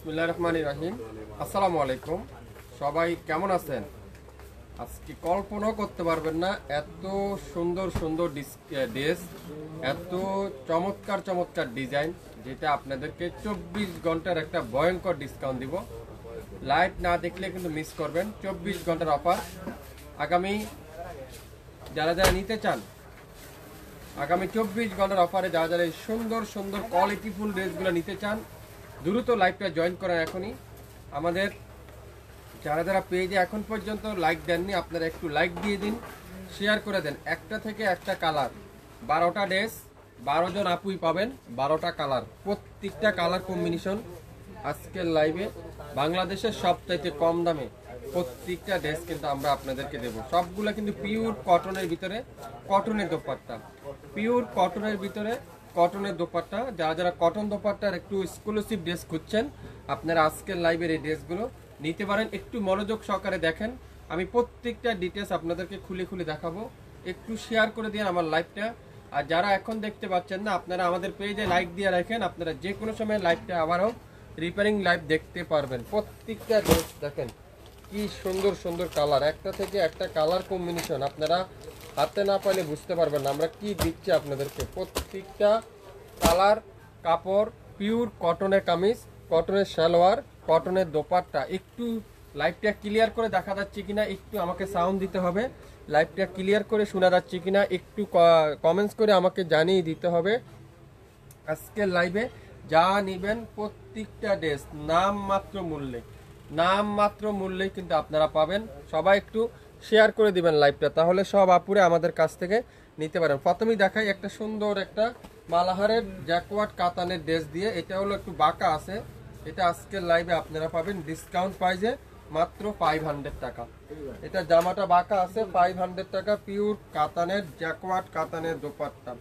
বিসমিল্লাহির রহমানির রহিম। আসসালামু আলাইকুম, সবাই কেমন আছেন? আজকে কল্পনাও করতে পারবেন না এত সুন্দর সুন্দর ড্রেস, এত চমৎকার চমৎকার ডিজাইন, যেটা আপনাদেরকে 24 ঘন্টার একটা ভয়ঙ্কর ডিসকাউন্ট দিব। লাইভ না দেখলে কিন্তু মিস করবেন। 24 ঘন্টার অফার। আগামী যারা যারা নিতে চান, আগামী 24 ঘন্টার অফারে যারা যারা এই সুন্দর সুন্দর কোয়ালিটিফুল ড্রেসগুলো নিতে চান, দ্রুত লাইভটা জয়েন করেন এখনই। আমাদের যারা যারা পেজে এখন পর্যন্ত লাইক দেননি, আপনারা একটু লাইক দিয়ে দিন, শেয়ার করে দেন। একটা থেকে একটা কালার, 12টা ড্রেস, 12 জন আপুই পাবেন, 12টা কালার, প্রত্যেকটা কালার কম্বিনেশন আজকের লাইভে বাংলাদেশের সবচাইতে কম দামে প্রত্যেকটা ড্রেস কিন্তু আমরা আপনাদেরকে দেব। সবগুলো কিন্তু পিওর কটনের ভিতরে, কটনের দোপাট্টা, পিওর কটনের ভিতরে কটনের দোপাট্টা। যারা যারা কটন দোপাট্টার একটু এক্সক্লুসিভ ড্রেস খুঁজছেন, আপনারা আজকের লাইভের এই ড্রেসগুলো নিতে পারেন। একটু মনোযোগ সহকারে দেখেন, আমি প্রত্যেকটা ডিটেলস আপনাদেরকে খুলে খুলে দেখাবো। একটু শেয়ার করে দিন আমার লাইভটা। আর যারা এখন দেখতে পাচ্ছেন না, আপনারা আমাদের পেজে লাইক দিয়ে রাখেন, আপনারা যে কোনো সময় লাইভটা আবারও রিপেয়ারিং লাইভ দেখতে পারবেন। প্রত্যেকটা ড্রেস দেখেন কি সুন্দর সুন্দর কালার, একটা থেকে একটা কালার কম্বিনেশন আপনারা হাতে না পাইলে বুঝতে পারবেন না আমরা কি দিচ্ছি আপনাদেরকে। প্রত্যেকটা কালার, কাপড় পিওর কটনের কামিজ, কটনের সালোয়ার, কটনের দোপাট্টা। একটু লাইভটা ক্লিয়ার করে দেখা যাচ্ছে কিনা একটু আমাকে সাউন্ড দিতে হবে। লাইভটা ক্লিয়ার করে শোনা যাচ্ছে কিনা একটু কমেন্টস করে আমাকে জানিয়ে দিতে হবে। আজকের লাইভে যা নেবেন প্রত্যেকটা ড্রেস নাম মাত্র মূল্যে, নাম মাত্র মূল্যে কিন্তু আপনারা পাবেন। সবাই একটু শেয়ার করে দিবেন লাইভটা, তাহলে সব আপুরে আমাদের কাছ থেকে নিতে পারেন। প্রথমেই দেখাই একটা সুন্দর একটা মালাহারের জ্যাকওয়ার্ড কাতানের ড্রেস দিয়ে। এটা হলো একটু বাঁকা আছে, এটা আজকের লাইভে আপনারা পাবেন ডিসকাউন্ট প্রাইসে মাত্র 500 টাকা। এটা জামাটা বাঁকা আছে, 500 টাকা, পিওর কাতানের জ্যাকওয়ার্ড কাতানের দোপাট্টা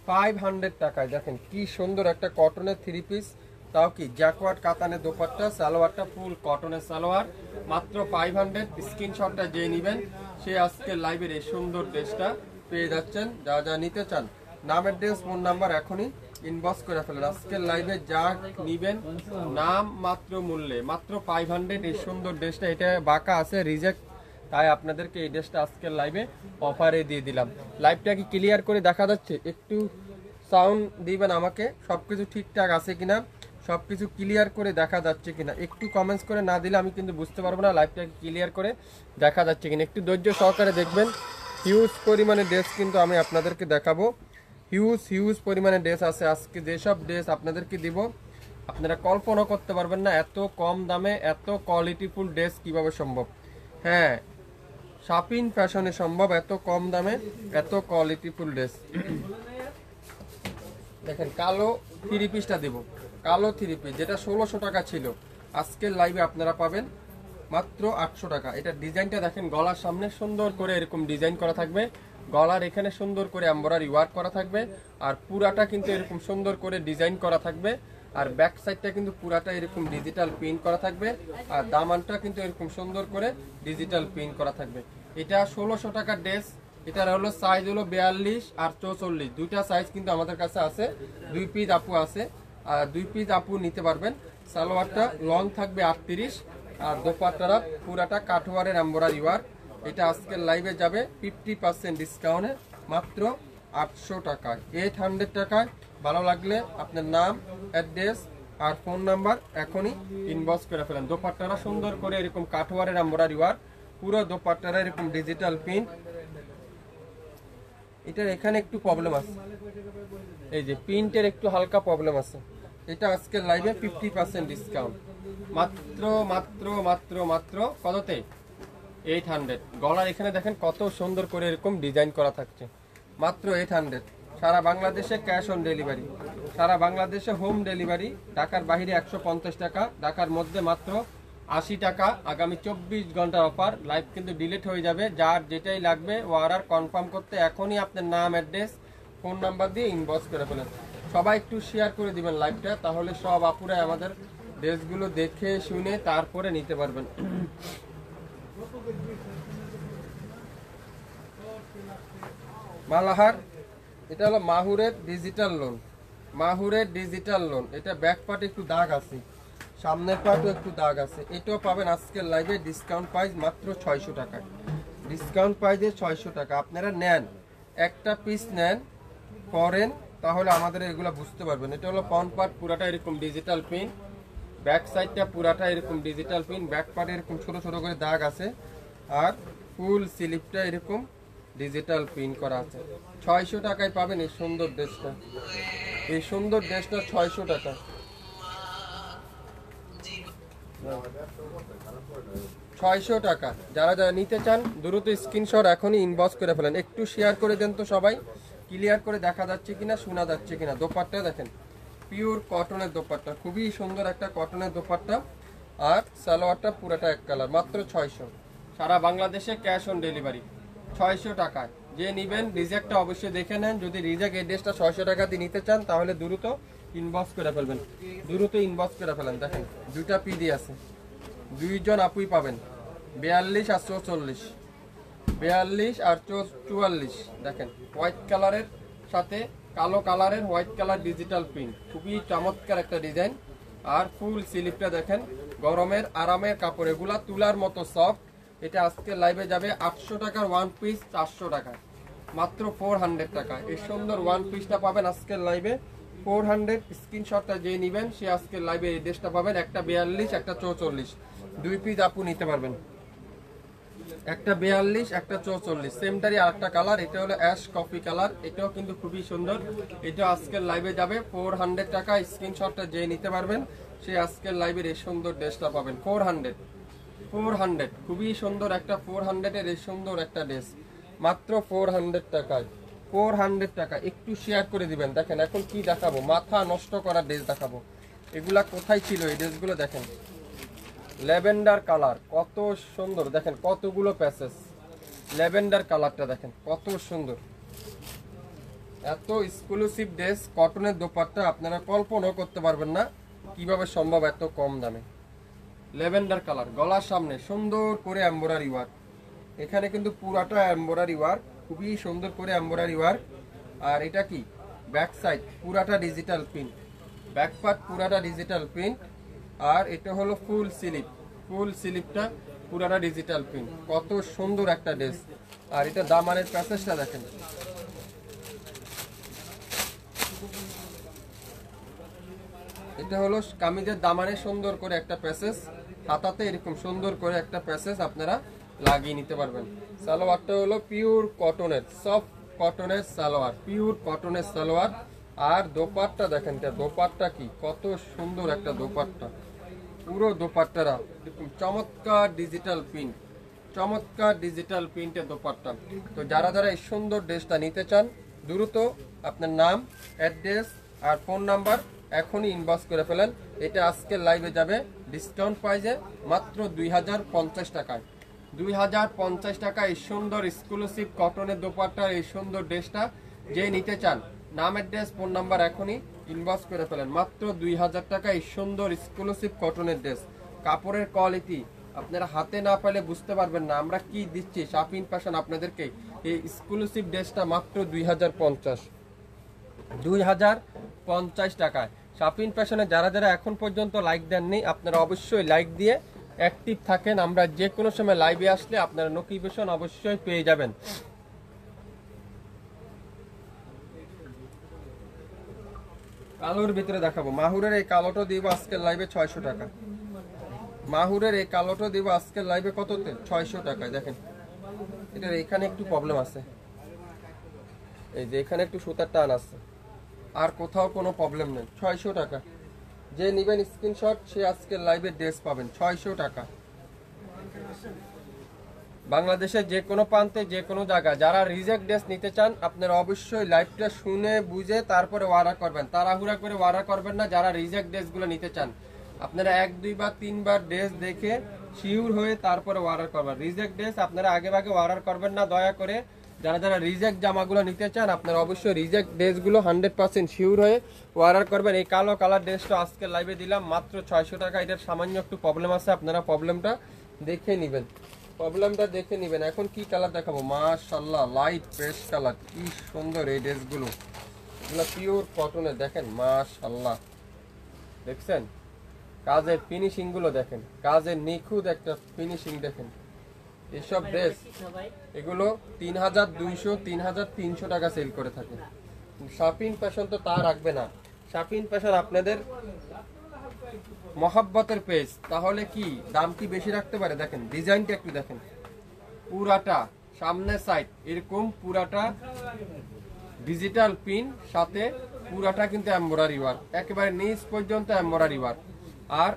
500 টাকায়। দেখেন কি সুন্দর একটা কটনের থ্রি পিস, তাও কি জ্যাকওয়ার্ড কাতানের দোপাট্টা, সালোয়ারটা ফুল কটনের সালোয়ার, মাত্র 500। স্ক্রিনশটটা যে নেবেন সে আজকে লাইভের এই সুন্দর ড্রেসটা পেয়ে যাচ্ছেন। যা যা নিতে চান নামের ড্রেস, ফোন নাম্বার এখনই ইনবক্স করে ফেলেন। আজকের লাইভে যা নিবেন নাম মাত্র মূল্যে, মাত্র 500 এই সুন্দর ড্রেসটা। এটা বাঁকা আছে, রিজেক্ট, তাই আপনাদেরকে এই ড্রেসটা আজকের লাইভে অফারে দিয়ে দিলাম। লাইভটা কি ক্লিয়ার করে দেখা যাচ্ছে? একটু সাউন্ড দিবেন আমাকে, সবকিছু ঠিকঠাক আছে কিনা, সবকিছু ক্লিয়ার করে দেখা যাচ্ছে কিনা। একটু কমেন্টস করে না দিলে আমি কিন্তু বুঝতে পারবো না লাইভটা ক্লিয়ার করে দেখা যাচ্ছে কিনা। একটু ধৈর্য সহকারে দেখবেন। হিউজ পরিমাণে ড্রেস কিন্তু আমি আপনাদেরকে দেখাবো, হিউজ পরিমাণে ড্রেস আছে। আজকে যেসব ড্রেস আপনাদেরকে দিব আপনারা কল্পনা করতে পারবেন না এত কম দামে এত কোয়ালিটিফুল ড্রেস কিভাবে সম্ভব। হ্যাঁ, শাপিন ফ্যাশনে সম্ভব এত কম দামে এত কোয়ালিটিফুল ড্রেস। দেখেন কালো থ্রি পিসটা দেব, কালো থ্রি পিস যেটা 1600 টাকা ছিল, আজকের লাইভে আপনারা পাবেন মাত্র 800 টাকা। এটা ডিজাইনটা দেখেন, গলার সামনে সুন্দর করে এরকম ডিজাইন করা থাকবে, গলার এখানে সুন্দর করে এমব্রয়ডারি ওয়ার্ক করা থাকবে, আর পুরাটা কিন্তু এরকম সুন্দর করে ডিজাইন করা থাকবে, আর ব্যাক সাইডটা কিন্তু পুরাটা এরকম ডিজিটাল প্রিন্ট করা থাকবে, আর দামানটা কিন্তু এরকম সুন্দর করে ডিজিটাল প্রিন্ট করা থাকবে। এটা 1600 টাকার ড্রেস। এটার হলো সাইজ হলো 42 আর 44, দুইটা সাইজ কিন্তু আমাদের কাছে আছে। 2 পিস আপু আছে, আর 2 পিস আপু নিতে পারবেন। সালোয়ারটা লং থাকবে 38, আর দোপাট্টারা পুরাটা কাঠওয়ারের এমব্রয়ডারি ওয়ার্ক। এটা আজকের লাইভে যাবে 50% ডিসকাউন্টে মাত্র 800 টাকায়, 800 টাকায়। ভালো লাগলে আপনার নাম, অ্যাড্রেস আর ফোন নাম্বার এখনই ইনবক্স করে ফেলেন। দোপাট্টারা সুন্দর করে এরকম কাঠওয়ারের এমব্রয়ডারি ওয়ার্ক, পুরো দোপাট্টারা এরকম ডিজিটাল প্রিন্ট। এটার এখানে একটু প্রবলেম আছে, এই যে প্রিন্টের একটু হালকা প্রবলেম আছে। এটা আজকের লাইভে 50% ডিসকাউন্ট মাত্র মাত্র মাত্র মাত্র কততে? 800। গলার এখানে দেখেন কত সুন্দর করে এরকম ডিজাইন করা থাকছে, মাত্র 800। সারা বাংলাদেশে ক্যাশ অন ডেলিভারি, সারা বাংলাদেশে হোম ডেলিভারি। ঢাকার বাইরে 150 টাকা, ঢাকার মধ্যে মাত্র 80 টাকা। আগামী 24 ঘন্টার অফার। লাইভ কিন্তু ডিলিট হয়ে যাবে। যার যেটাই লাগবে অর্ডার কনফার্ম করতে এখনই আপনার নাম, অ্যাড্রেস, ফোন নাম্বার দিয়ে ইনবক্স করে ফেলেন। সবাই একটু শেয়ার করে দিবেন লাইভটা, তাহলে সব আপুরা আমাদের ড্রেসগুলো দেখে শুনে তারপরে নিতে পারবেন। মালাহার, এটা হলো মাহুরের ডিজিটাল লোন, মাহুরের ডিজিটাল লোন। এটা ব্যাক পার্টে একটু দাগ আছে, সামনের পাটও একটু দাগ আছে। এটাও পাবেন আজকের লাইভে ডিসকাউন্ট প্রাইস মাত্র 600 টাকায়। ডিসকাউন্ট প্রাইসে 600 টাকা। আপনারা নেন, একটা পিস নেন, পরেন, তাহলে আমাদের এগুলো বুঝতে পারবেন। এটা হলো ফ্রন্ট পার্ট পুরাটা এরকম ডিজিটাল প্রিন্ট, ব্যাক সাইডটা পুরাটা এরকম ডিজিটাল প্রিন্ট, ব্যাক পার্টে এরকম ছোট ছোট করে দাগ আছে, আর ফুল স্লিপটা এরকম ডিজিটাল প্রিন্ট করা আছে। 600 টাকায় পাবেন এই সুন্দর ড্রেসটা। এই সুন্দর ড্রেসটা 600 টাকা। 600 টাকা। যারা যারা নিতে চান দ্রুত স্ক্রিনশট এখনই ইনবক্স করে ফেলেন। একটু শেয়ার করে দেন তো সবাই, ক্লিয়ার করে দেখা যাচ্ছে কিনা, শোনা যাচ্ছে কিনা। দোপাট্টা দেখেন, পিওর কটনের দোপাট্টা, খুবই সুন্দর একটা কটনের দোপাট্টা। আর সালোয়ারটা পুরাটা এক কালার, মাত্র 600। সারা বাংলাদেশে ক্যাশ অন ডেলিভারি 600 টাকায়। যে নেবেন রিজেক্টটা অবশ্যই দেখে নেন। যদি রিজেক্ট এই ড্রেসটা 600 টাকাতে নিতে চান তাহলে দ্রুত ইনবক্স করে ফেলবেন, দ্রুত ইনবক্স করে ফেলেন। দেখেন দুইটা পিডি আছে, দুইজন আপুই পাবেন। 42 আর 44, 42 আর 44। দেখেন হোয়াইট কালারের সাথে কালো কালারের হোয়াইট কালার ডিজিটাল প্রিন্ট, খুবই চমৎকার একটা ডিজাইন। আর ফুল স্লিপটা দেখেন, গরমের আরামের কাপড়, এগুলা তুলার মতো সফট। এটা আজকে লাইভে যাবে 800 টাকার ওয়ান পিস, 400 টাকা, মাত্র 400 টাকা। এই সুন্দর ওয়ান পিসটা পাবেন আজকের লাইভে 400। স্ক্রিনশটটা যে নেবেন সে আজকের লাইভে এই ড্রেসটা পাবেন। একটা 42, একটা 44, দুই পিস আপু নিতে পারবেন। একটা 42, একটা 44, সেমটারই আরেকটা কালার। এটা হলো অ্যাশ কফি কালার, এটাও কিন্তু খুবই সুন্দর। এটা আজকের লাইভে যাবে 400 টাকা। স্ক্রিনশটটা যে নিতে পারবেন সে আজকের লাইভের এই সুন্দর ড্রেসটা পাবেন 400। 400, খুবই সুন্দর একটা 400 এর এই সুন্দর একটা ড্রেস, মাত্র 400 টাকায়। 400 টাকা। একটু শেয়ার করে দিবেন। দেখেন এখন কি দেখাবো, মাথা নষ্ট করা ড্রেস দেখাবো। এগুলা কোথায় ছিল এই ড্রেসগুলো? দেখেন ল্যাভেন্ডার কালার, কত সুন্দর। দেখেন কতগুলো প্যাসেজ, ল্যাভেন্ডার কালারটা দেখেন কত সুন্দর। এত এক্সক্লুসিভ ড্রেস, কটনের দোপাট্টা আপনারা কল্পনাও করতে পারবেন না কিভাবে সম্ভব এত কম দামে। ল্যাভেন্ডার কালার, গলার সামনে সুন্দর করে এমব্রয়ডারি ওয়ার্ক। এখানে কিন্তু পুরাটা এমব্রয়ডারি ওয়ার্ক, খুবই সুন্দর করে এমব্রয়ডারি ওয়ার্ক। আর এটা কি ব্যাক সাইড পুরাটা ডিজিটাল প্রিন্ট, ব্যাক পার্ট পুরাটা ডিজিটাল প্রিন্ট। আর এটা হলো ফুল স্লিপ, ফুল স্লিপটা পুরাটা ডিজিটাল প্রিন্ট। কত সুন্দর একটা ড্রেস। আর এটা দামানের প্যাসেজটা দেখেন, এটা হলো কামিজের দামানে সুন্দর করে একটা প্যাসেজ, হাতাতে এরকম সুন্দর করে একটা প্যাসেজ আপনারা লাগিয়ে নিতে পারবেন। সালোয়ারটা হলো পিওর কটনের, সফট কটনের সালোয়ার, পিওর কটনের সালোয়ার। আর দোপাট্টা দেখেন, দোপাট্টা কি কত সুন্দর একটা দোপাট্টা, পুরো দোপাট্টারা এরকম চমৎকার ডিজিটাল প্রিন্ট, চমৎকার ডিজিটাল প্রিন্টের দোপাট্টা। তো যারা যারা এই সুন্দর ড্রেসটা নিতে চান দ্রুত আপনার নাম, অ্যাড্রেস আর ফোন নাম্বার এখনই ইনবক্স করে ফেলেন। এটা আজকের লাইভে যাবে ডিসকাউন্ট প্রাইসে মাত্র 2050 টাকায়। 2050 টাকা এই সুন্দর এক্সক্লুসিভ কটনের দোপাট্টার এই সুন্দর ড্রেসটা যে নিতে চান, নাম, অ্যাড্রেস, ফোন নাম্বার এখনই ইনবক্স করে ফেলেন। মাত্র 2000 টাকা এই সুন্দর এক্সক্লুসিভ কটনের ড্রেস। কাপড়ের কোয়ালিটি আপনারা হাতে না পেলে বুঝতে পারবেন না আমরা কি দিচ্ছি। শাপিন ফ্যাশন আপনাদেরকে এই এক্সক্লুসিভ ড্রেসটা মাত্র 2050 টাকায়। শাপিন ফ্যাশনে যারা যারা এখন পর্যন্ত লাইক দেননি আপনারা অবশ্যই লাইক দিয়ে অ্যাক্টিভ থাকেন। আমরা যে কোনো সময় লাইভে আসলে আপনারা নোটিফিকেশন অবশ্যই পেয়ে যাবেন। কালোর ভিতরে দেখাবো, মাহুরের এই কালোটা দিব আজকের লাইভে 600 টাকা। মাহুরের এই কালোটা দিব আজকের লাইভে কততে? 600 টাকায়। দেখেন এটার এখানে একটু প্রবলেম আছে, এই যে এখানে একটু সুতার টান আছে, আর কোথাও কোনো প্রবলেম নেই। 600 টাকা। যে নেবেন স্ক্রিনশট সে আজকের লাইভে ড্রেস পাবেন 600 টাকা। বাংলাদেশের যে কোনো প্রান্তে যে কোনো জায়গায় যারা রিজেক্ট ড্রেস নিতে চান আপনারা অবশ্যই লাইভটা শুনে বুঝে তারপরে অর্ডার করবেন, তাড়াহুড়া করে অর্ডার করবেন না। যারা রিজেক্ট ড্রেসগুলো নিতে চান আপনারা 1, 2 বা 3 বার ড্রেস দেখে শিওর হয়ে তারপরে অর্ডার করবেন। রিজেক্ট ড্রেস আপনারা আগে ভাগে অর্ডার করবেন না দয়া করে। যারা যারা রিজেক্ট জামাগুলো নিতে চান আপনারা অবশ্যই রিজেক্ট ড্রেসগুলো 100% শিওর হয়ে অর্ডার করবেন। এই কালো কালার ড্রেসটা আজকে লাইভে দিলাম মাত্র 600 টাকা। এটার সামান্য একটু প্রবলেম আছে, আপনারা প্রবলেমটা দেখে নেবেন, প্রবলেমটা দেখে নেবেন। এখন কি কালার দেখাবো, মাশাআল্লাহ লাইট ফ্রেশ কালার, কি সুন্দর এই ড্রেসগুলো, এগুলো পিওর কটনের। দেখেন মাশাআল্লাহ, দেখছেন কাজের ফিনিশিং গুলো দেখেন, কাজের নিখুঁত একটা ফিনিশিং দেখেন। এসব ড্রেস এগুলো 3200 3300 টাকা সেল করে থাকে। শাপিন ফ্যাশন তো তা রাখবে না। শাপিন ফ্যাশন আপনাদের মহাব্বতের পেজ, তাহলে কি দাম কি বেশি রাখতে পারে? দেখেন ডিজাইনটা একটু দেখেন, পুরাটা সামনের সাইড এরকম পুরাটা ডিজিটাল পিন, সাথে পুরাটা কিন্তু এমব্রয়ডারি ওয়ার্ক, একেবারে নিচ পর্যন্ত এমব্রয়ডারি ওয়ার্ক। আর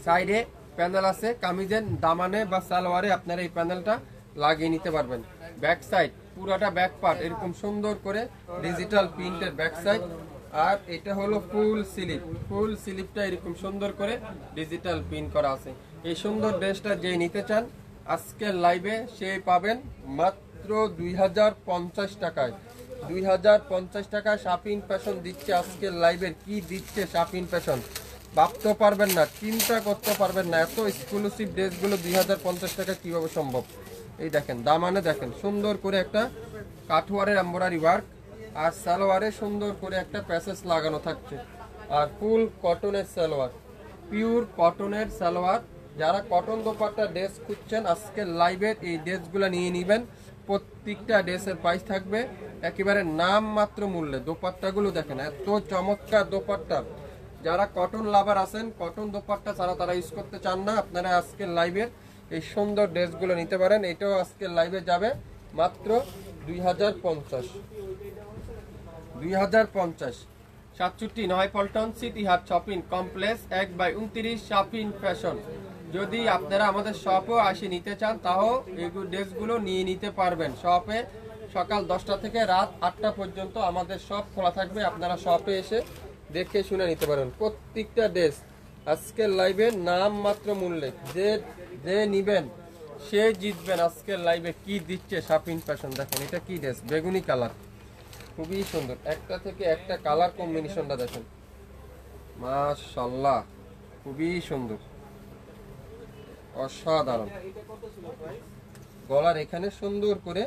সাইডে প্যানেল আছে, কামিজের দামানে বা সালোয়ারে আপনারা এই প্যানেলটা লাগিয়ে নিতে পারবেন। ব্যাক সাইড পুরাটা ব্যাক পার্ট এরকম সুন্দর করে ডিজিটাল প্রিন্টের ব্যাক সাইড। আর এটা হলো ফুল স্লিপ, ফুল স্লিপটা এরকম সুন্দর করে ডিজিটাল প্রিন্ট করা আছে। এই সুন্দর ড্রেসটা যে নিতে চান আজকের লাইভে সে পাবেন মাত্র 2050 টাকায়। 2050 টাকায় শাপিন ফ্যাশন দিচ্ছে আজকের লাইভের। কি দিচ্ছে শাপিন ফ্যাশন ভাবতে পারবেন না, চিন্তা করতে পারবেন না। এত এক্সক্লুসিভ ড্রেসগুলো 2050 টাকা কিভাবে সম্ভব? এই দেখেন দামানে দেখেন সুন্দর করে একটা কাঠওয়ারের এমব্রয়ডারি ওয়ার্ক, আর সালোয়ারে সুন্দর করে একটা প্যাসেজ লাগানো থাকছে। আর ফুল কটনের সালোয়ার, পিওর কটনের সালোয়ার। যারা কটন দোপাট্টা ড্রেস খুঁজছেন আজকের লাইভের এই ড্রেসগুলো নিয়ে নেবেন। প্রত্যেকটা ড্রেসের প্রাইস থাকবে একেবারে নাম মাত্র মূল্যে। দোপাট্টাগুলো দেখেন এত চমৎকার দোপাট্টা। যারা কটন লাভার আছেন, কটন দোপাট্টা ছাড়া তারা ইউজ করতে চান না, আপনারা আজকের লাইভের এই সুন্দর ড্রেসগুলো নিতে পারেন। এটাও আজকের লাইভে যাবে মাত্র 2050। 2050 67 নয়াপল্টন সিটি হাট শপিং কমপ্লেক্স 1/29 শাপিন ফ্যাশন। যদি আপনারা আমাদের শপও আসে নিতে চান তাও এই ড্রেসগুলো নিয়ে নিতে পারবেন। শপে সকাল 10টা থেকে রাত 8টা পর্যন্ত আমাদের শপ খোলা থাকবে, আপনারা শপে এসে দেখে শুনে নিতে পারেন। প্রত্যেকটা ড্রেস আজকের লাইভে নাম মাত্র মূল্যে, যে নিবেন সে জিতবেন। আজকের লাইভে কি দিচ্ছে শাপিন ফ্যাশন দেখেন। এটা কি ড্রেস? বেগুনি কালার, খুবই সুন্দর। একটা থেকে একটা কালার কম্বিনেশনটা দেখেন, মাশাআল্লাহ খুবই সুন্দর, অসাধারণ। গলার এখানে সুন্দর করে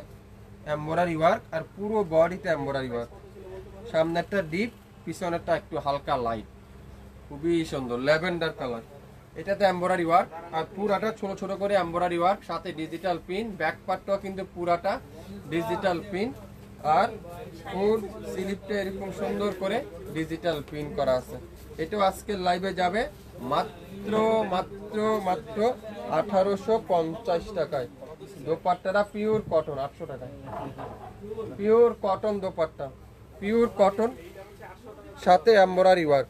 এমব্রয়ডারি ওয়ার্ক, আর পুরো বডিতে এমব্রয়ডারি ওয়ার্ক। সামনেরটা ডিপ, পিছনেরটা একটু হালকা লাইট, খুবই সুন্দর ল্যাভেন্ডার কালার। এটাতে এমব্রয়ডারি ওয়ার্ক, আর পুরাটা ছোট ছোট করে এমব্রয়ডারি ওয়ার্ক, সাথে ডিজিটাল পিন। ব্যাক পার্টটাও কিন্তু পুরাটা ডিজিটাল পিন, আর ফুল স্লিপটা এরকম সুন্দর করে ডিজিটাল প্রিন্ট করা আছে। এটাও আজকের লাইভে যাবে মাত্র মাত্র মাত্র 1850 টাকায়। দোপাট্টাটা পিওর কটন 800 টাকায়। Pure cotton dupatta, pure cotton সাথে embroidery work,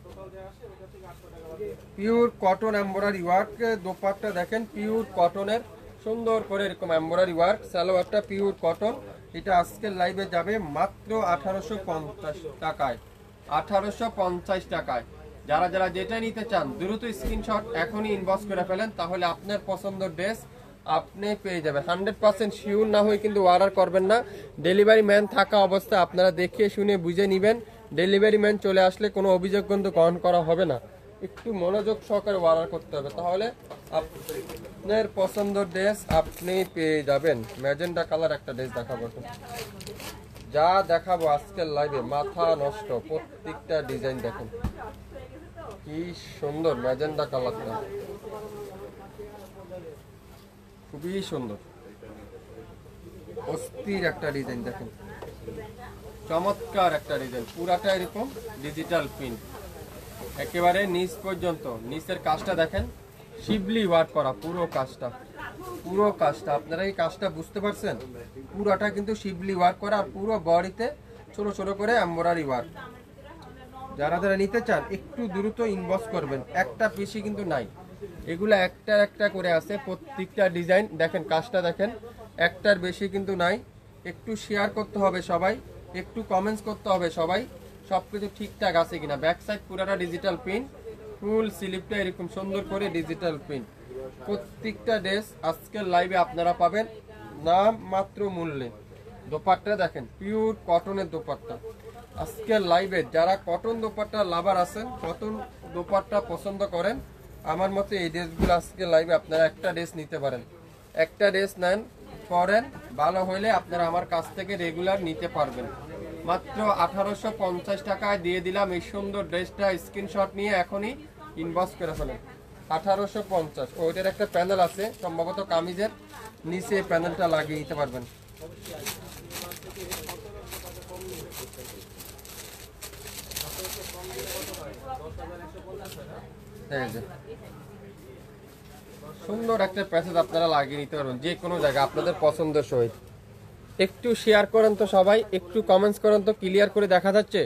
pure cotton embroidery work. Dupatta দেখেন পিওর কটনের সুন্দর করে এরকম এমব্রয়ডারি ওয়ার্ক। সালোয়ারটা পিওর কটন। এটা আজকের লাইভে যাবে মাত্র 1850 টাকায়। 1850 টাকায়। যারা যারা যেটা নিতে চান দ্রুত স্ক্রিনশট এখনই ইনবক্স করে ফেলেন, তাহলে আপনার পছন্দের ড্রেস আপনি পেয়ে যাবেন। 100% শিওর না হয়ে কিন্তু অর্ডার করবেন না। ডেলিভারি ম্যান থাকা অবস্থায় আপনারা দেখে শুনে বুঝে নেবেন। ডেলিভারি ম্যান চলে আসলে কোনো অভিযোগ কিন্তু গ্রহণ করা হবে না। একটু মনোযোগ সহকারে অর্ডার করতে হবে, তাহলে আপনার পছন্দের ড্রেস আপনি পেয়ে যাবেন। ম্যাজেন্ডা কালার একটা ড্রেস দেখাবো, যা দেখাবো আজকের লাইভে মাথা নষ্ট। প্রত্যেকটা ডিজাইন দেখেন কি সুন্দর, ম্যাজেন্ডা কালারটা খুবই সুন্দর, অস্থির একটা ডিজাইন দেখেন, চমৎকার একটা ডিজাইন। পুরাটা এরকম ডিজিটাল প্রিন্ট, একেবারে নিচ পর্যন্ত। নিচের কাজটা দেখেন শিবলি ওয়ার্ক করা, পুরো কাজটা, পুরো কাজটা। আপনারা এই কাজটা বুঝতে পারছেন? পুরোটা কিন্তু শিবলি ওয়ার্ক করা, আর পুরো বডিতে ছোট ছোট করে এমব্রয়ডারি ওয়ার্ক। যারা যারা নিতে চান একটু দ্রুত ইনবক্স করবেন, একটা পিসি কিন্তু নাই, এগুলো একটা একটা করে আছে। প্রত্যেকটা ডিজাইন দেখেন, কাজটা দেখেন, একটার বেশি কিন্তু নাই। একটু শেয়ার করতে হবে সবাই, একটু কমেন্টস করতে হবে সবাই, সবকিছু ঠিকঠাক আছে কিনা। ব্যাক সাইড পুরাটা ডিজিটাল প্রিন্ট, ফুল স্লিপটা এরকম সুন্দর করে ডিজিটাল প্রিন্ট। প্রত্যেকটা ড্রেস আজকের লাইভে আপনারা পাবেন নাম মাত্র মূল্যে। দোপাট্টা দেখেন পিওর কটনের দোপাট্টা। আজকের লাইভে যারা কটন দোপাট্টা লাভার আছেন, কটন দোপাট্টা পছন্দ করেন, আমার মতে এই ড্রেসগুলো আজকে লাইভে আপনারা একটা ড্রেস নিতে পারেন। একটা ড্রেস নেন, পরেন, ভালো হইলে আপনারা আমার কাছ থেকে রেগুলার নিতে পারবেন। মাত্র 1850 টাকায় দিয়ে দিলাম এই সুন্দর ড্রেসটা। স্ক্রিনশট নিয়ে এখনই ইনবক্স করে ফেলেন। 1850। ওইটার একটা প্যানেল আছে, সম্ভবত কামিজের নিচে প্যানেলটা লাগিয়ে নিতে পারবেন। সুন্দর একটা প্যাসেজ আপনারা লাগিয়ে নিতে পারবেন যে কোনো জায়গায় আপনাদের পছন্দের সহিত। একটু শেয়ার করেন তো সবাই, একটু কমেন্টস করেন তো, ক্লিয়ার করে দেখা যাচ্ছে,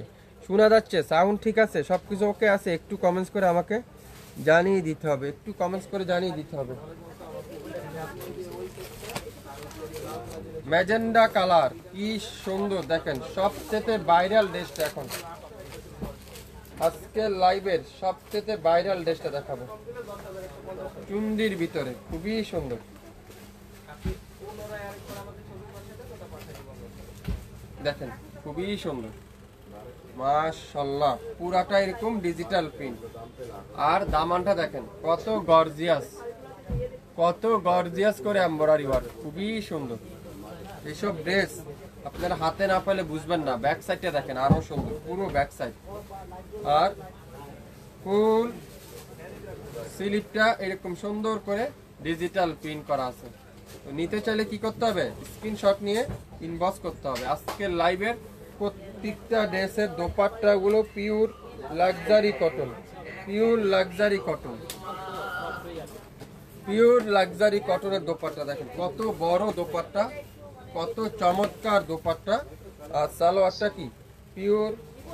শোনা যাচ্ছে, সাউন্ড ঠিক আছে, সব কিছু ওকে আছে? একটু কমেন্টস করে আমাকে জানিয়ে দিতে হবে, একটু কমেন্টস করে জানিয়ে দিতে হবে। ম্যাজেন্ডা কালার কি সুন্দর দেখেন, সবচেয়ে ভাইরাল ড্রেসটা এখন আজকে লাইভের সবচেয়ে ভাইরাল ড্রেসটা দেখাবো, চুন্দির ভিতরে খুবই সুন্দর। দেখেন খুবই সুন্দর, মাশাআল্লাহ, পুরাটা এরকম ডিজিটাল প্রিন্ট। আর দামানটা দেখেন কত গর্জিয়াস, কত গর্জিয়াস করে এমব্রয়ডারি ওয়ার্ক, খুবই সুন্দর। এইসব ড্রেস আপনারা হাতে না পেলে বুঝবেন না। ব্যাক সাইডটা দেখেন আরো সুন্দর, পুরো ব্যাক সাইড। আর ফুল স্লিপটা এরকম সুন্দর করে ডিজিটাল প্রিন্ট করা আছে। তো নিতে চাইলে কি করতে হবে? স্ক্রিনশট নিয়ে ইনবক্স করতে হবে। আজকের লাইভের প্রত্যেকটা ড্রেসের দোপাট্টাগুলো pure luxury cotton, pure luxury cotton, pure luxury কটনের দোপাট্টা। দেখেন কত বড় দোপাট্টা, কত চমৎকার দোপাট্টা। আর সালোয়ারটা কি পিওর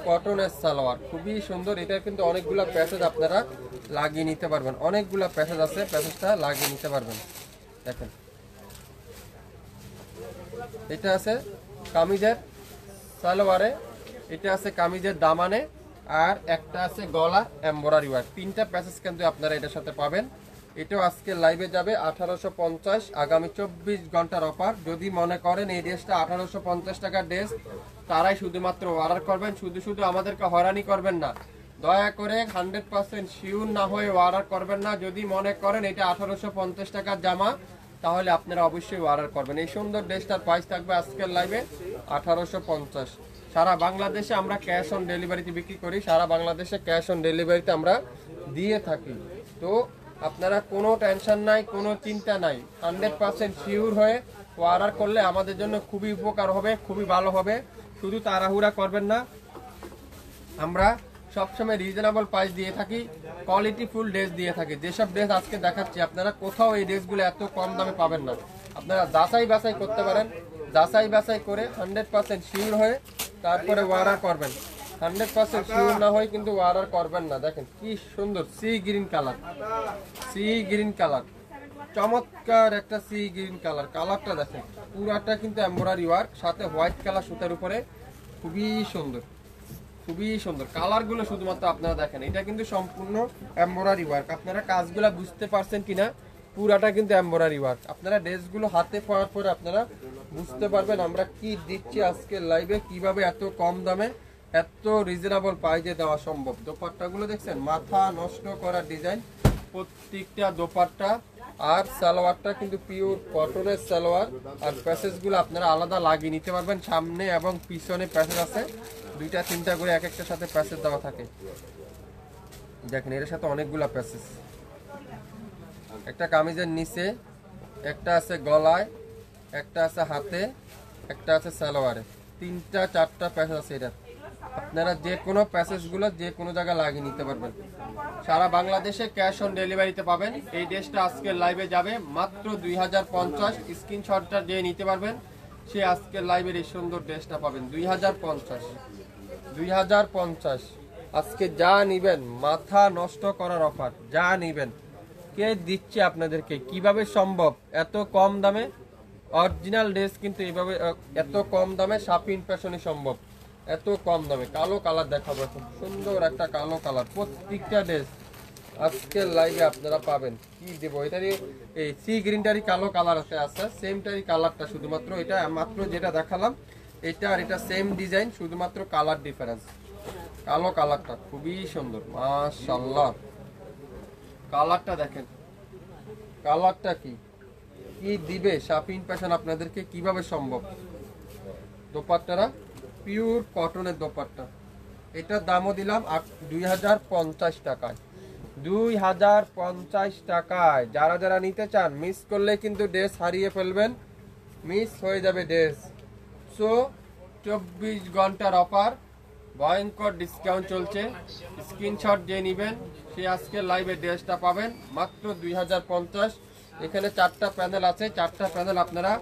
কটনের সালোয়ার, খুবই সুন্দর। এটা কিন্তু অনেকগুলা প্যাসেজ আপনারা লাগিয়ে নিতে পারবেন, অনেকগুলা প্যাসেজ আছে, প্যাসেজটা লাগিয়ে নিতে পারবেন। দেখেন এটা আছে কামিজের সালোয়ারে, এটা আছে কামিজের দামানে, আর একটা আছে গলা এমব্রয়ডারি ওয়ার্ক। তিনটা প্যাসেজ কিন্তু আপনারা এটার সাথে পাবেন। এটাও আজকে লাইভে যাবে 1850, আগামী 24 ঘন্টার অফার। যদি মনে করেন এই ড্রেসটা 1850 টাকার ড্রেস, তারাই শুধুমাত্র অর্ডার করবেন, শুধু আমাদেরকে হয়রানি করবেন না। দয়া করে 100% শিওর না হয়ে অর্ডার করবেন না। যদি মনে করেন এটা 1850 টাকার জামা, তাহলে আপনারা অবশ্যই অর্ডার করবেন। এই সুন্দর ড্রেসটার প্রাইস থাকবে আজকের লাইভে 1850। সারা বাংলাদেশে আমরা ক্যাশ অন ডেলিভারিতে বিক্রি করি, সারা বাংলাদেশে ক্যাশ অন ডেলিভারিতে আমরা দিয়ে থাকি। তো আপনারা কোনো টেনশন নাই, কোনো চিন্তা নাই, 100% শিওর হয়ে অর্ডার করলে আমাদের জন্য খুবই উপকার হবে, খুবই ভালো হবে। শুধু তাড়াহুড়া করবেন না। আমরা সবসময় রিজনেবল প্রাইস দিয়ে থাকি, কোয়ালিটি ফুল ড্রেস দিয়ে থাকি। যেসব ড্রেস আজকে দেখাচ্ছি আপনারা কোথাও এই ড্রেসগুলো এত কম দামে পাবেন না। আপনারা যাচাই বাছাই করতে পারেন, যাচাই বাছাই করে 100% শিওর হয়ে তারপরে অর্ডার করবেন। 100% শিওর না হয় কিন্তু অর্ডার করবেন না। দেখেন কি সুন্দর sea green colour, sea green colour, চমৎকার একটা সি গ্রিন কালার। কালারটা দেখেন পুরাটা কিন্তু এমব্রয়ডারি ওয়ার্ক, সাথে হোয়াইট কালার সুতার উপরে, খুবই সুন্দর, খুবই সুন্দর। কালারগুলো শুধুমাত্র আপনারা দেখেন, এটা কিন্তু সম্পূর্ণ এমব্রয়ডারি ওয়ার্ক। আপনারা কাজগুলো বুঝতে পারছেন কিনা? পুরাটা কিন্তু এমব্রয়ডারি ওয়ার্ক। আপনারা ড্রেসগুলো হাতে পাওয়ার পরে আপনারা বুঝতে পারবেন আমরা কি দিচ্ছি আজকে লাইভে, কিভাবে এত কম দামে এত রিজনেবল প্রাইসে দেওয়া সম্ভব। দোপাট্টাগুলো দেখছেন, মাথা নষ্ট করা ডিজাইন প্রত্যেকটা দোপাট্টা। আর সালোয়ারটা কিন্তু পিওর কটনের সালোয়ার। আর প্যাসেজগুলো আপনারা আলাদা লাগিয়ে নিতে পারবেন, সামনে এবং পিছনে প্যাসেজ আছে, দুইটা তিনটা করে এক একটার সাথে প্যাসেজ দেওয়া থাকে। দেখেন এর সাথে অনেকগুলা প্যাসেজ, একটা কামিজের নিচে, একটা আছে গলায়, একটা আছে হাতে, একটা আছে সালোয়ারে, তিনটা চারটা প্যাসেজ আছে। এটা আপনারা যে কোনো প্যাসেজগুলো যে কোনো জায়গায় লাগিয়ে নিতে পারবেন। সারা বাংলাদেশে ক্যাশ অন ডেলিভারিতে পাবেন। এই ড্রেসটা আজকের লাইভে যাবে মাত্র 2050। স্ক্রিনশটটা যে নিতে পারবেন সে আজকের লাইভের এই সুন্দর ড্রেসটা পাবেন 2050। 2050 আজকে যা নিবেন মাথা নষ্ট করার অফার, যা নিবেন। কে দিচ্ছে আপনাদেরকে? কিভাবে সম্ভব এত কম দামে? অরিজিনাল ড্রেস কিন্তু এইভাবে এত কম দামে শাপিন ফ্যাশনই সম্ভব, এত কম দামে। কালো কালার দেখাবো এখন, সুন্দর একটা কালো কালার। প্রত্যেকটা ড্রেস আজকের লাইভে আপনারা পাবেন। কি দেব, এটারই এই সি গ্রিনটারই কালো কালার আছে, সেমটারই কালারটা, শুধুমাত্র এটা মাত্র যেটা দেখালাম এটা আর এটা সেম ডিজাইন, শুধুমাত্র কালার ডিফারেন্স। কালো কালারটা খুবই সুন্দর, মাশাআল্লাহ। কালারটা দেখেন, কালারটা কি কি দিবে শাপিন ফ্যাশন আপনাদেরকে, কিভাবে সম্ভব? দোপাট্টারা পিওর কটনের দোপাট্টা, এটার দামও দিলাম 2050 টাকায়। 2050 টাকায়। যারা যারা নিতে চান, মিস করলে কিন্তু ড্রেস হারিয়ে ফেলবেন, মিস হয়ে যাবে ড্রেস। সো 24 ঘন্টার অফার, ভয়ঙ্কর ডিসকাউন্ট চলছে। স্ক্রিনশট যে নেবেন সে আজকে লাইভে ড্রেসটা পাবেন মাত্র 2050। এখানে 4টা প্যানেল আছে, 4টা প্যানেল আপনারা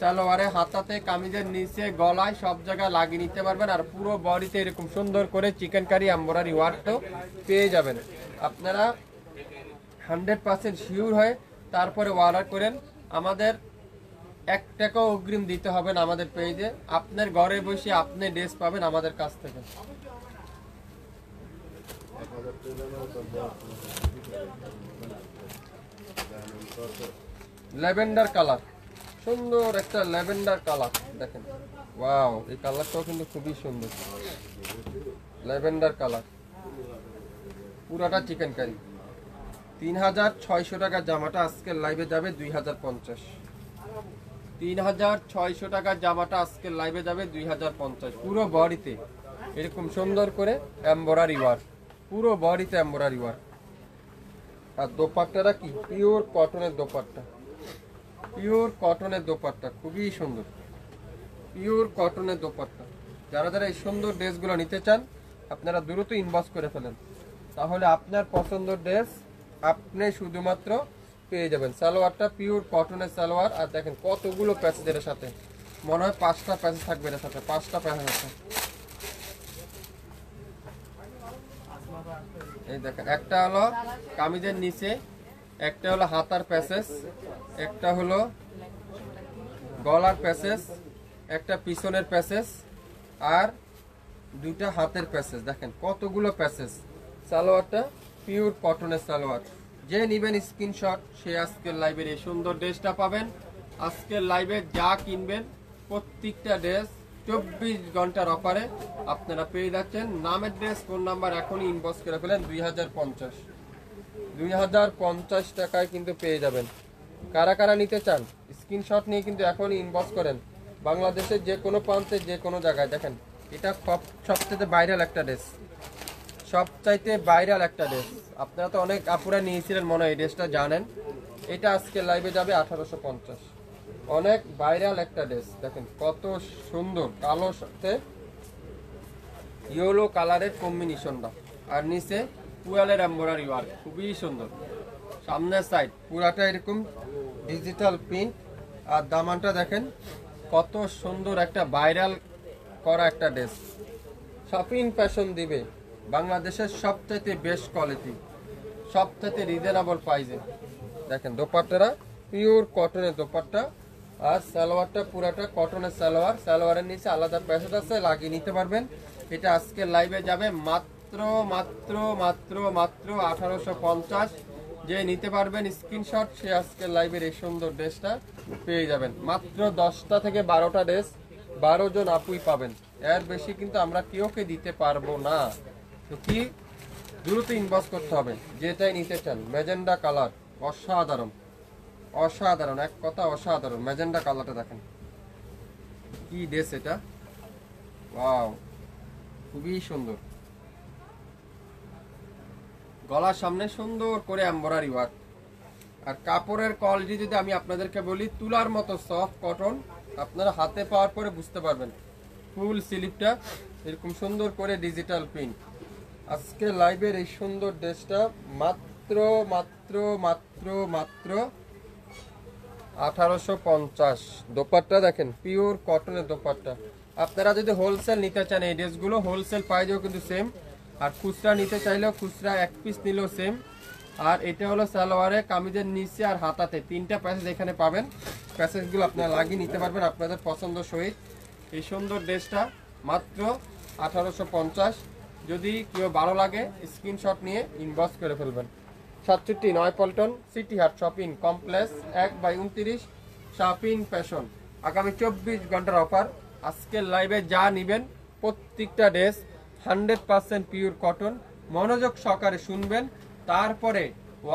সালোয়ারে, হাতাতে, কামিজের নিচে, গলায় সব জায়গায় লাগিয়ে নিতে পারবেন। আর পুরো বডিতে এরকম সুন্দর করে চিকেন কারি এমব্রয়ডারি ওয়ার্কটাও পেয়ে যাবেন। আপনারা 100% শিওর হয়ে তারপরে অর্ডার করেন। আমাদের 1 টাকাও অগ্রিম দিতে হবে না আমাদের পেজে। আপনার ঘরে বসে আপনি ড্রেস পাবেন আমাদের কাছ থেকে। ল্যাভেন্ডার কালার, সুন্দর একটা ল্যাভেন্ডার কালার দেখেন। ওয়াও, এই কালারটাও কিন্তু খুবই সুন্দর। ল্যাভেন্ডার কালার, পুরাটা চিকেন কারি। 3600 টাকার জামাটা আজকের লাইভে যাবে 2050। 3600 টাকার জামাটা আজকের লাইভে যাবে 2050। পুরো বডিতে এরকম সুন্দর করে এমব্রয়ডারি ওয়ার্ক, পুরো বডিতে এমব্রয়ডারি ওয়ার্ক। আর দোপাট্টাটা কি পিওর কটনের দোপাট্টা, পিওর কটনের দোপাট্টা, খুবই সুন্দর পিওর কটনের দোপাট্টা। যারা যারা এই সুন্দর ড্রেসগুলো নিতে চান আপনারা দ্রুত ইনবক্স করে ফেলেন, তাহলে আপনার পছন্দের ড্রেস আপনি শুধুমাত্র পেয়ে যাবেন। সালোয়ারটা পিওর কটনের সালোয়ার। আর দেখেন কতগুলো প্যাচেজ এর সাথে, মনে হয় 5টা প্যাচেজ থাকবে এর সাথে, 5টা প্যাচেজ আছে। এই দেখেন, একটা হলো কামিজের নিচে, একটা হলো হাতার প্যাচেজ, একটা হলো গলার প্যাচেজ, একটা পিছনের প্যাচেজ, আর 2টা হাতের প্যাচেজ। দেখেন কতগুলো প্যাচেজ। সালোয়ারটা পিওর কটনের সালোয়ার। যে নিবেন স্ক্রিনশট সে আজকের লাইভের এই সুন্দর ড্রেসটা পাবেন। আজকের লাইভে যা কিনবেন প্রত্যেকটা ড্রেস 24 ঘন্টার অফারে আপনারা পেয়ে যাচ্ছেন। নামের ড্রেস, ফোন নাম্বার এখনই ইনবক্স করে ফেলেন। 2050 টাকায় কিন্তু পেয়ে যাবেন। কারা কারা নিতে চান স্ক্রিনশট নিয়ে কিন্তু এখনই ইনবক্স করেন। বাংলাদেশের যে কোনো প্রান্তে, যে কোনো জায়গায়। দেখেন এটা সবচেয়ে ভাইরাল একটা ড্রেস, সবচাইতে ভাইরাল একটা ড্রেস। আপনারা তো অনেক আপুরা নিয়েছিলেন মনে হয়, এই ড্রেসটা জানেন। এটা আজকে লাইভে যাবে 1850। অনেক ভাইরাল একটা ড্রেস। দেখেন কত সুন্দর, কালো সাথে ইয়েলো কালারের কম্বিনেশনটা, আর নিচে পুয়ালের এমব্রয়ডারি ওয়ার্ক, খুবই সুন্দর। সামনের সাইড পুরাটা এরকম ডিজিটাল প্রিন্ট। আর দামানটা দেখেন কত সুন্দর, একটা ভাইরাল করা একটা ড্রেস। শপিং ফ্যাশন দিবে, বাংলাদেশের সবচাইতে বেস্ট কোয়ালিটি, সবচাইতে রিজনেবল প্রাইসে। দেখেন দোপাট্টারা পিওর কটনের দোপাট্টা, আর সালোয়ারটা পুরাটা কটনের সালোয়ার। সালোয়ারের নিচে আলাদা প্যাকেট আছে, লাগিয়ে নিতে পারবেন। এটা আজকে লাইভে যাবে মাত্র মাত্র মাত্র মাত্র 1850। যে নিতে পারবেন স্ক্রিনশট সে আজকে লাইভের এই সুন্দর ড্রেসটা পেয়ে যাবেন। মাত্র 10টা থেকে 12টা ড্রেস, 12 জন আপুই পাবেন। এর বেশি কিন্তু আমরা কেউকে দিতে পারবো না। তো কি, দ্রুত ইনবক্স করতে হবে যেটাই নিতে চান। ম্যাজেন্ডা কালার, অসাধারণ অসাধারণ, এক কথা অসাধারণ। ম্যাজেন্ডা কালারটা দেখেন কি ড্রেস এটা, ওয়াও, খুবই সুন্দর। গলার সামনে সুন্দর করে এমব্রয়ডারি ওয়ার্ক। আর কাপড়ের কোয়ালিটি যদি আমি আপনাদেরকে বলি, তুলার মতো সফট কটন। আপনারা হাতে পাওয়ার পরে বুঝতে পারবেন। ফুল স্লিভটা এরকম সুন্দর করে ডিজিটাল প্রিন্ট। আজকে লাইভের এই সুন্দর ড্রেসটা মাত্র মাত্র মাত্র মাত্র 1850। দোপাট্টা দেখেন পিওর কটনের দোপাট্টা। আপনারা যদি হোলসেল নিতে চান এই ড্রেসগুলো, হোলসেল প্রাইসেও কিন্তু সেম। আর খুচরা নিতে চাইলেও খুচরা 1 পিস নিলেও সেম। আর এটা হলো সালোয়ারে, কামিজের নিচে আর হাতাতে 3টা প্যাসেজ এখানে পাবেন। প্যাসেজগুলো আপনারা লাগিয়ে নিতে পারবেন আপনাদের পছন্দ সহিত। এই সুন্দর ড্রেসটা মাত্র 1850। যদি কেউ ভালো লাগে স্ক্রিনশট নিয়ে ইনবক্স করে ফেলবেন। 67 নয়পল্টন সিটি হাট শপিং কমপ্লেক্স 1/29 শপিং ফ্যাশন। আগামী 24 ঘন্টার অফার। আজকের লাইভে যা নেবেন প্রত্যেকটা ড্রেস 100% পিওর কটন। মনোযোগ সহকারে শুনবেন, তারপরে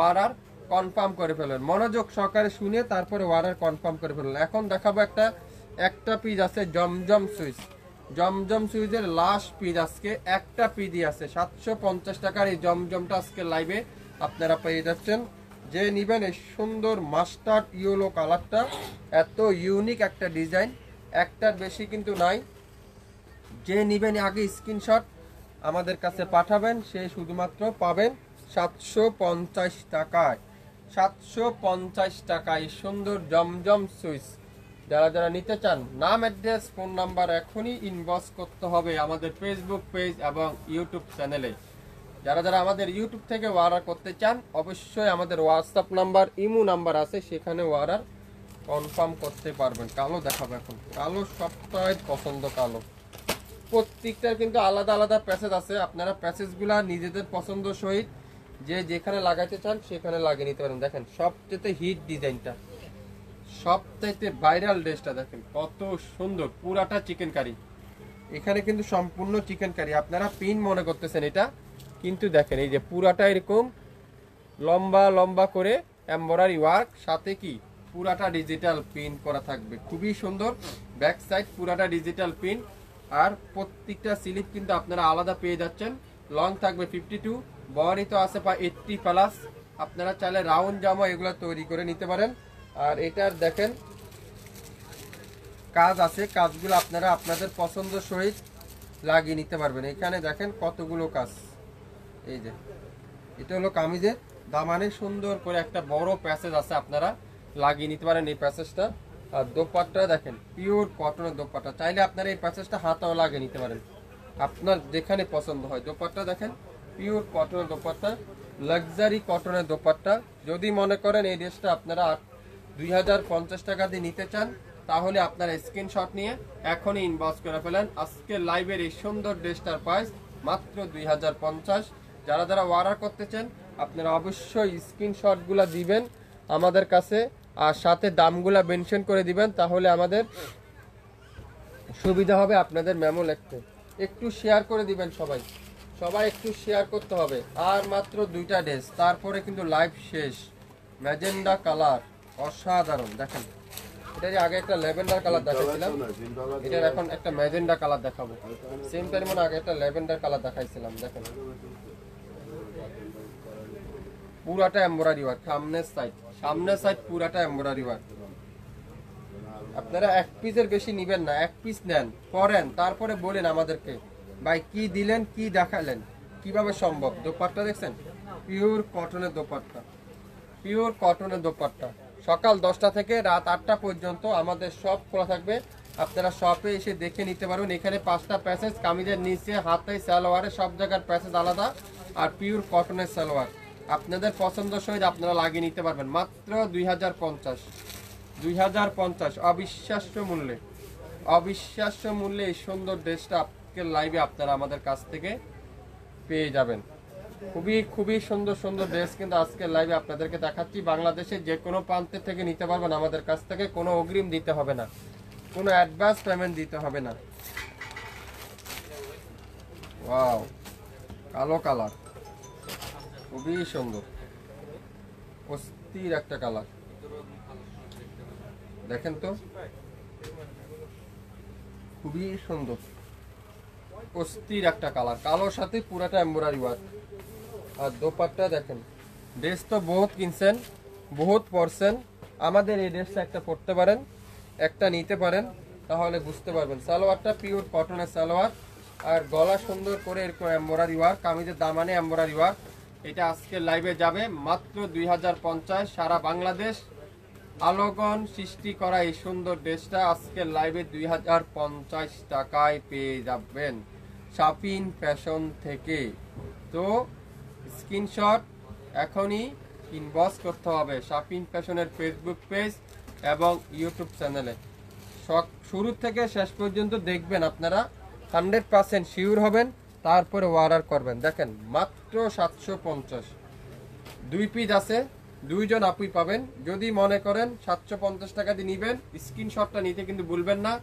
অর্ডার কনফার্ম করে ফেলবেন। মনোযোগ সহকারে শুনে তারপরে অর্ডার কনফার্ম করে ফেলবেন। এখন দেখাবো একটা পিস আছে জমজম সুইচ। জমজম সুইচের লাস্ট পিস আজকে একটা পিসই আছে। 750 টাকার এই জমজমটা আজকে লাইভে আপনারা পেয়ে যাচ্ছেন। যে নিবেন এই সুন্দর মাস্টার্ড ইয়েলো কালারটা, এত ইউনিক একটা ডিজাইন, একটার বেশি কিন্তু নাই। যে নিবেন আগে স্ক্রিনশট আমাদের কাছে পাঠাবেন, সে শুধুমাত্র পাবেন 750 টাকায়। 750 টাকায় সুন্দর জমজম সুইচ। যারা যারা নিতে চান, নাম, অ্যাড্রেস, ফোন নাম্বার এখনই ইনবক্স করতে হবে আমাদের ফেসবুক পেজ এবং ইউটিউব চ্যানেলে। যারা যারা আমাদের ইউটিউব থেকে অর্ডার করতে চান, অবশ্যই আমাদের হোয়াটসঅ্যাপ নাম্বার, ইমো নাম্বার আছে, সেখানে অর্ডার কনফার্ম করতে পারবেন। কালো দেখাবো এখন, কালো সবটাই পছন্দ। কালো প্রত্যেকটার কিন্তু আলাদা আলাদা প্যাসেজ আছে, আপনারা প্যাসেজগুলা নিজেদের পছন্দ সহিত যে যেখানে লাগাইতে চান সেখানে লাগিয়ে নিতে পারেন। দেখেন সবচেয়ে হিট ডিজাইনটা, সবচাইতে ভাইরাল ড্রেসটা দেখেন কত সুন্দর, পুরাটা চিকেন কারি। এখানে কিন্তু সম্পূর্ণ চিকেন কারি, আপনারা পিন মনে করতেছেন এটা, কিন্তু দেখেন এই যে পুরাটা এরকম লম্বা লম্বা করে এমব্রয়ডারি ওয়ার্ক, সাথে কি পুরাটা ডিজিটাল পিন করা থাকবে, খুবই সুন্দর। ব্যাক সাইড পুরাটা ডিজিটাল পিন, আর প্রত্যেকটা স্লিপ কিন্তু আপনারা আলাদা পেয়ে যাচ্ছেন। লং থাকবে 52, বডি তো আছে 80 প্লাস। আপনারা চাইলে রাউন্ড জামা এগুলো তৈরি করে নিতে পারেন। আর এটার দেখেন কাজ আছে, কাজগুলো আপনারা আপনাদের পছন্দ সহিত লাগিয়ে নিতে পারবেন। এখানে দেখেন কতগুলো কাজ। এই যে এটা হলো কামিজের দামানে সুন্দর করে একটা বড় প্যাসেজ আছে, আপনারা লাগিয়ে নিতে পারেন এই প্যাসেজটা। আর দোপাট্টা দেখেন পিওর কটনের দোপাট্টা, চাইলে আপনারা এই প্যাসেজটা হাতাও লাগিয়ে নিতে পারেন, আপনার যেখানে পছন্দ হয়। দোপাট্টা দেখেন পিওর কটনের দোপাট্টা, লাক্সারি কটনের দোপাট্টা। যদি মনে করেন এই ড্রেসটা আপনারা 2050 টাকা দিয়ে নিতে চান, তাহলে আপনারা স্ক্রিনশট নিয়ে এখনই ইনবক্স করে ফেলেন। আজকে লাইভের এই সুন্দর ড্রেসটার প্রাইস মাত্র 2050। যারা যারা অর্ডার করতে চান আপনারা অবশ্যই স্ক্রিনশটগুলো দিবেন আমাদের কাছে, আর সাথে দামগুলা মেনশন করে দিবেন, তাহলে আমাদের সুবিধা হবে আপনাদের মেমো লিখতে। একটু শেয়ার করে দিবেন সবাই, সবাই একটু শেয়ার করতে হবে। আর মাত্র 2টা ড্রেস, তারপরে কিন্তু লাইভ শেষ। ম্যাজেন্ডা কালার অসাধারণ, দেখেন এটার আগে একটা ল্যাভেন্ডার কালার দেখাইছিলাম, এটার এখন একটা ম্যাজেন্ডা কালার দেখাবো। সেম টাইম আগে একটা ল্যাভেন্ডার কালার দেখাইছিলাম, দেখেন পুরাটা এমব্রয়ডারি ওয়ার্ক। সামনের সাইড পুরাটা এমব্রয়ডারি ওয়ার্ক। আপনারা এক পিসের বেশি নিবেন না, এক পিস নেন, পরেন, তারপরে বলেন আমাদেরকে ভাই কি দিলেন, কি দেখালেন, কিভাবে সম্ভব। দোপাট্টা দেখছেন পিওর কটনের দোপাট্টা, পিওর কটনের দোপাট্টা। সকাল 10টা থেকে রাত 8টা পর্যন্ত আমাদের শপ খোলা থাকবে, আপনারা শপে এসে দেখে নিতে পারবেন। এখানে 5টা প্যাসেজ, কামিজের নিচে হাতে সালোয়ারে সব জায়গার প্যাসেজ আলাদা, আর পিওর কটনের সালোয়ার আপনাদের পছন্দ সহিত আপনারা লাগিয়ে নিতে পারবেন। মাত্র 2050 অবিশ্বাস্য মূল্যে, অবিশ্বাস্য মূল্যে এই সুন্দর ড্রেসটা আজকের লাইভে আপনারা আমাদের কাছ থেকে পেয়ে যাবেন। খুবই খুবই সুন্দর সুন্দর ড্রেস কিন্তু আজকের লাইভে আপনাদেরকে দেখাচ্ছি। বাংলাদেশের যে কোনো প্রান্তের থেকে নিতে পারবেন আমাদের কাছ থেকে, কোনো অগ্রিম দিতে হবে না, কোনো অ্যাডভান্স পেমেন্ট দিতে হবে না। ওয়াও, কালো কালার খুবই সুন্দর, অস্থির একটা কালার, দেখেন তো খুবই সুন্দর, অস্থির একটা কালার, কালোর সাথে পুরাটা এমব্রয়ডারি ওয়ার্ক। আর দোপাট্টা দেখেন, ড্রেস তো বহুত কিনছেন, বহুত পরছেন, আমাদের এই ড্রেসটা একটা পরতে পারেন, একটা নিতে পারেন, তাহলে বুঝতে পারবেন। সালোয়ারটা পিওর কটনের সালোয়ার, আর গলা সুন্দর করে এরকম এমব্রয়ডারি ওয়ার্ক, কামিজের দামানে এমব্রয়ডারি ওয়ার্ক। এটা আজকে লাইভে যাবে মাত্র 2050। সারা বাংলাদেশ আলোগন সৃষ্টি করা এই সুন্দর ড্রেসটা আজকে লাইভে 2050 টাকায় পেয়ে যাবেন শাপিন ফ্যাশন থেকে। তো স্ক্রিনশট এখনই ইনবক্স করতে হবে শাপিন ফ্যাশনের ফেসবুক পেজ এবং ইউটিউব চ্যানেলে। শুরু থেকে শেষ পর্যন্ত দেখবেন, আপনারা 100% শিওর হবেন, তারপরে অর্ডার করবেন। দেখেন মাত্র 750, 2 পিস আছে, 2 জন আপুই পাবেন। যদি মনে করেন 750 টাকা দিয়ে নেবেন, স্ক্রিনশটটা নিতে কিন্তু ভুলবেন না,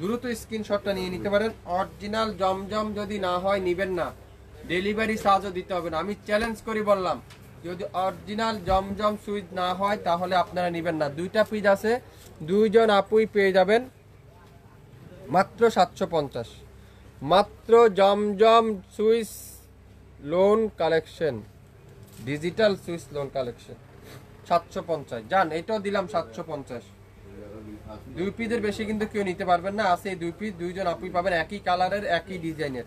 দ্রুত স্ক্রিনশটটা নিয়ে নিতে পারেন। অরিজিনাল জমজম যদি না হয় নেবেন না, ডেলিভারি চার্জও দিতে হবে না। আমি চ্যালেঞ্জ করি বললাম, যদি অরিজিনাল জমজম সুইচ না হয় তাহলে আপনারা নেবেন না। 2টা পিস আছে, 2 জন আপুই পেয়ে যাবেন মাত্র 750। মাত্র Zamzam Swiss lawn collection, digital Swiss lawn collection 750। যান, এটাও দিলাম 750। 2 পিসের বেশি কিন্তু কেউ নিতে পারবেন না। আছে এই 2 পিস, দুইজন আপুই পাবেন একই কালারের একই ডিজাইনের,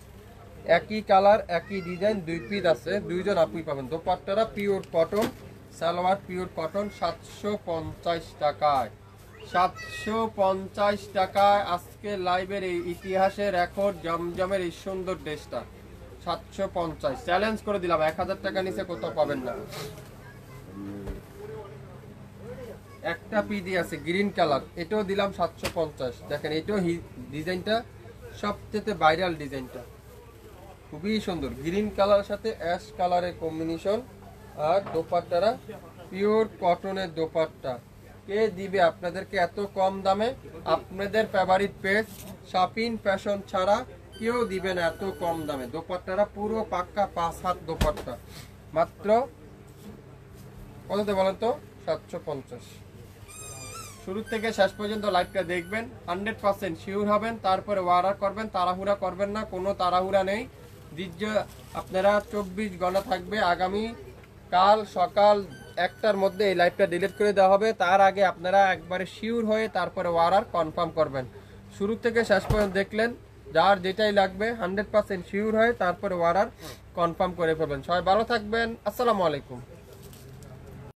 একই কালার একই ডিজাইন 2 পিস আছে, দুইজন আপুই পাবেন। দোপাট্টারা pure cotton, salwar pure cotton 750 টাকায়। 750 টাকায় আজকে লাইভের এই ইতিহাসে রেকর্ড জমজমের এই সুন্দর ড্রেসটা 750 চ্যালেঞ্জ করে দিলাম। 1000 টাকা নিচে কোথাও পাবেন না। একটা পিডি আছে গ্রিন কালার, এটাও দিলাম 750। দেখেন এটাও ডিজাইনটা সবচেয়ে ভাইরাল ডিজাইনটা, খুবই সুন্দর গ্রিন কালারের সাথে অ্যাশ কালারের কম্বিনেশন। আর দোপাট্টারা পিওর কটনের দোপাট্টা। কে দিবে আপনাদেরকে এত কম দামে? আপনাদের ফেভারিট পেজ শাপিন ফ্যাশন ছাড়া কেউ দিবে না এত কম দামে। দোপাট্টারা পুরো পাক্কা 5 হাত দোপাট্টা, মাত্র কততে বলেন তো? 750। শুরু থেকে শেষ পর্যন্ত লাইভটা দেখবেন, 100% শিওর হবেন, তারপরে অর্ডার করবেন। তাড়াহুড়া করবেন না, কোনো তাড়াহুড়া নেই। আপনারা 24 ঘন্টা থাকবে। আগামী কাল সকাল 1টার মধ্যে এই লাইভটা ডিলিট করে দেওয়া হবে। তার আগে আপনারা একবারে শিওর হয়ে তারপরে অর্ডার কনফার্ম করবেন। শুরু থেকে শেষ পর্যন্ত দেখলেন, যার যেটাই লাগবে 100% শিওর হয়ে তারপরে অর্ডার কনফার্ম করে ফেলবেন। সবাই ভালো থাকবেন। আসসালামু আলাইকুম।